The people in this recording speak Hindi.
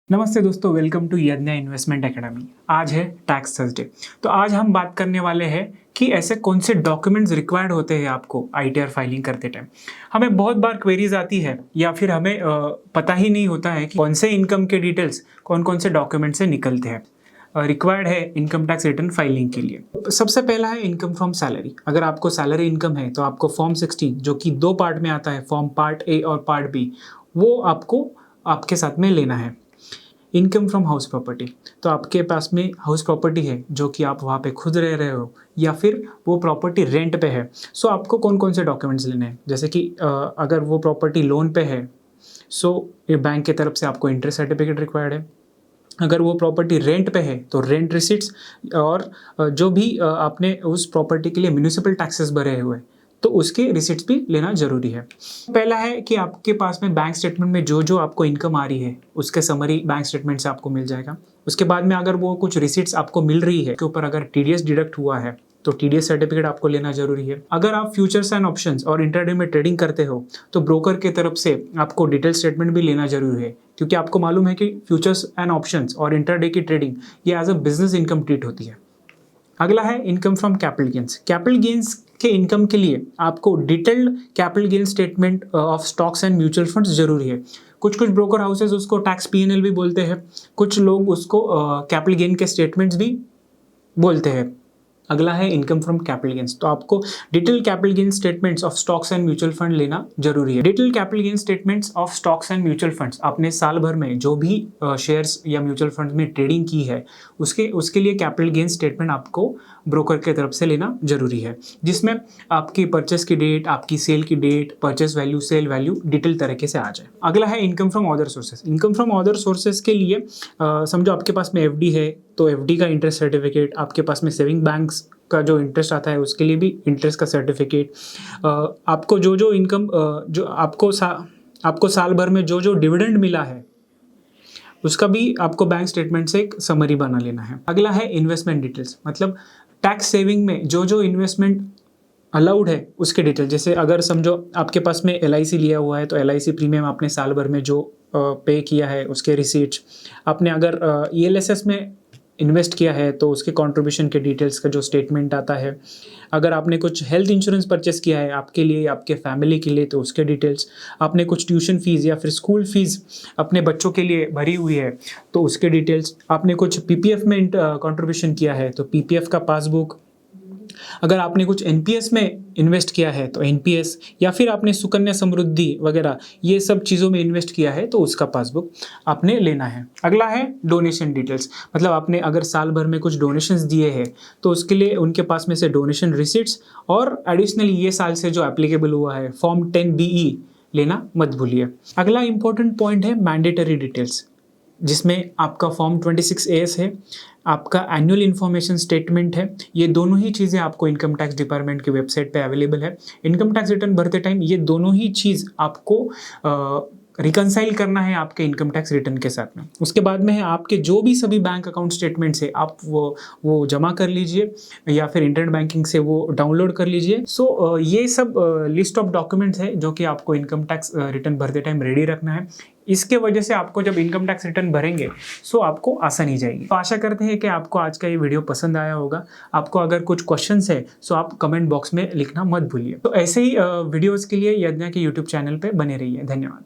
नमस्ते दोस्तों, वेलकम टू यज्ञ इन्वेस्टमेंट एकेडमी। आज है टैक्स थर्सडे। तो आज हम बात करने वाले हैं कि ऐसे कौन से डॉक्यूमेंट्स रिक्वायर्ड होते हैं आपको आईटीआर फाइलिंग करते टाइम। हमें बहुत बार क्वेरीज आती है या फिर हमें पता ही नहीं होता है कि कौन से इनकम के डिटेल्स कौन कौन से डॉक्यूमेंट से निकलते हैं, रिक्वायर्ड है इनकम टैक्स रिटर्न फाइलिंग के लिए। सबसे पहला है इनकम फ्रॉम सैलरी। अगर आपको सैलरी इनकम है तो आपको फॉर्म 16 जो कि दो पार्ट में आता है, फॉर्म पार्ट ए और पार्ट बी, वो आपको आपके साथ में लेना है। इनकम फ्रॉम हाउस प्रॉपर्टी, तो आपके पास में हाउस प्रॉपर्टी है जो कि आप वहाँ पे खुद रह रहे हो या फिर वो प्रॉपर्टी रेंट पे है। सो आपको कौन कौन से डॉक्यूमेंट्स लेने हैं, जैसे कि अगर वो प्रॉपर्टी लोन पे है सो ये बैंक की तरफ से आपको इंटरेस्ट सर्टिफिकेट रिक्वायर्ड है। अगर वो प्रॉपर्टी रेंट पे है तो रेंट रिसिट्स और जो भी आपने उस प्रॉपर्टी के लिए म्यूनिसिपल टैक्सेस भरे हुए तो उसके रिसिट्स भी लेना जरूरी है। पहला है कि आपके पास में बैंक स्टेटमेंट में जो जो आपको इनकम आ रही है उसके समरी बैंक स्टेटमेंट से आपको मिल जाएगा। उसके बाद में अगर वो कुछ रिसिट्स आपको मिल रही है के ऊपर अगर टीडीएस डिडक्ट हुआ है तो टीडीएस सर्टिफिकेट आपको लेना जरूरी है। अगर आप फ्यूचर्स एंड ऑप्शंस और इंटरडे में ट्रेडिंग करते हो तो ब्रोकर की तरफ से आपको डिटेल स्टेटमेंट भी लेना जरूरी है, क्योंकि आपको मालूम है कि फ्यूचर्स एंड ऑप्शंस और इंटरडे की ट्रेडिंग ये as a business income treat होती है। अगला है income from capital gains. Capital gains के इनकम के लिए आपको detailed capital gain statement of stocks and mutual funds जरूरी है। कुछ कुछ ब्रोकर हाउसेज उसको टैक्स पीएनएल भी बोलते हैं, कुछ लोग उसको कैपिटल गेन के स्टेटमेंट्स भी बोलते हैं। अगला है इनकम फ्रॉम कैपिटल गेन्स, तो आपको detail capital gain statements of stocks and mutual fund लेना जरूरी है। Detail capital gain statements of stocks and mutual funds आपने साल भर में जो भी शेयर्स या म्यूचुअल फंड में ट्रेडिंग की है उसके लिए कैपिटल गेन स्टेटमेंट आपको ब्रोकर की तरफ से लेना जरूरी है, जिसमें आपकी परचेस की डेट, आपकी सेल की date, purchase value, sale value detail तरीके से आ जाए। अगला है income from other sources. Income from other sources के लिए समझो आपके पास में एफडी है तो एफडी का इंटरेस्ट सर्टिफिकेट, आपके पास में सेविंग बैंक्स का जो इंटरेस्ट आता है उसके लिए भी इंटरेस्ट का सर्टिफिकेट, आपको जो जो इनकम जो आपको साल भर में जो जो डिविडेंड मिला है उसका भी आपको बैंक स्टेटमेंट से एक समरी बना लेना है। अगला है इन्वेस्टमेंट डिटेल्स, मतलब टैक्स सेविंग में जो जो इन्वेस्टमेंट अलाउड है उसके डिटेल। जैसे अगर समझो आपके पास में एलआईसी लिया हुआ है तो एलआईसी प्रीमियम आपने साल भर में जो पे किया है उसके रिसीट्स, आपने अगर ईएलएसएस में इन्वेस्ट किया है तो उसके कंट्रीब्यूशन के डिटेल्स का जो स्टेटमेंट आता है। अगर आपने कुछ हेल्थ इंश्योरेंस परचेस किया है आपके लिए, आपके फैमिली के लिए, तो उसके डिटेल्स। आपने कुछ ट्यूशन फीस या फिर स्कूल फीस अपने बच्चों के लिए भरी हुई है तो उसके डिटेल्स। आपने कुछ पीपीएफ में कंट्रीब्यूशन किया है तो पीपीएफ का पासबुक। अगर आपने कुछ एनपीएस में इन्वेस्ट किया है तो एनपीएस, या फिर आपने सुकन्या समृद्धि वगैरह ये सब चीज़ों में इन्वेस्ट किया है तो उसका पासबुक आपने लेना है। अगला है डोनेशन डिटेल्स, मतलब आपने अगर साल भर में कुछ डोनेशंस दिए हैं तो उसके लिए उनके पास में से डोनेशन रिसिट्स और एडिशनली ये साल से जो एप्लीकेबल हुआ है फॉर्म 10BE लेना मत भूलिए। अगला इंपॉर्टेंट पॉइंट है मैंडेटरी डिटेल्स, जिसमें आपका फॉर्म 26AS है, आपका एनुअल इन्फॉर्मेशन स्टेटमेंट है। ये दोनों ही चीज़ें आपको इनकम टैक्स डिपार्टमेंट की वेबसाइट पे अवेलेबल है। इनकम टैक्स रिटर्न भरते टाइम ये दोनों ही चीज़ आपको रिकंसाइल करना है आपके इनकम टैक्स रिटर्न के साथ में। उसके बाद में है आपके जो भी सभी बैंक अकाउंट स्टेटमेंट्स है आप वो जमा कर लीजिए या फिर इंटरनेट बैंकिंग से वो डाउनलोड कर लीजिए। सो ये सब लिस्ट ऑफ डॉक्यूमेंट्स है जो कि आपको इनकम टैक्स रिटर्न भरते टाइम रेडी रखना है। इसके वजह से आपको जब इनकम टैक्स रिटर्न भरेंगे सो आपको आसानी जाएगी। तो आशा करते हैं कि आपको आज का ये वीडियो पसंद आया होगा। आपको अगर कुछ क्वेश्चंस है सो आप कमेंट बॉक्स में लिखना मत भूलिए। तो ऐसे ही वीडियोस के लिए यज्ञ के यूट्यूब चैनल पे बने रहिए। धन्यवाद।